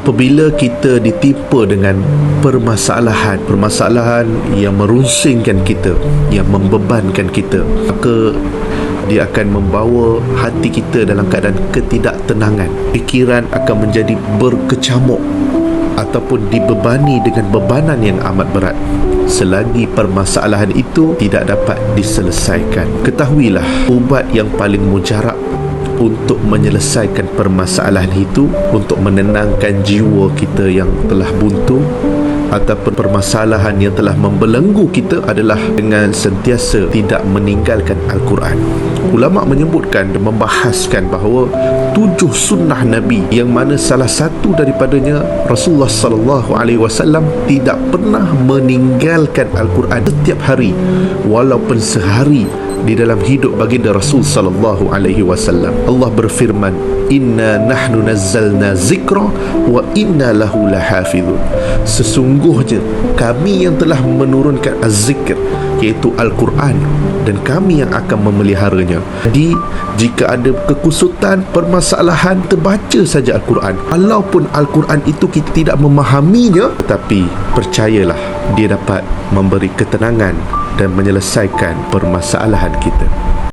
Apabila kita ditimpa dengan permasalahan yang merunsingkan kita, yang membebankan kita, maka dia akan membawa hati kita dalam keadaan ketidaktenangan. Fikiran akan menjadi berkecamuk ataupun dibebani dengan bebanan yang amat berat selagi permasalahan itu tidak dapat diselesaikan. Ketahuilah, ubat yang paling mujarab untuk menyelesaikan permasalahan itu, untuk menenangkan jiwa kita yang telah buntu ataupun permasalahan yang telah membelenggu kita, adalah dengan sentiasa tidak meninggalkan Al-Quran. Ulama menyebutkan dan membahaskan bahawa 7 sunnah Nabi, yang mana salah satu daripadanya Rasulullah SAW tidak pernah meninggalkan Al-Quran setiap hari, walaupun sehari di dalam hidup baginda Rasul sallallahu alaihi wasallam. Allah berfirman, "Inna nahnu nazzalna zikra wa inna lahu lahafizun." Sesungguhnya kami yang telah menurunkan az-zikr, iaitu Al-Quran, dan kami yang akan memeliharanya. Jadi jika ada kekusutan, permasalahan, terbaca saja Al-Quran. Walaupun Al-Quran itu kita tidak memahaminya, tetapi percayalah, dia dapat memberi ketenangan dan menyelesaikan permasalahan kita.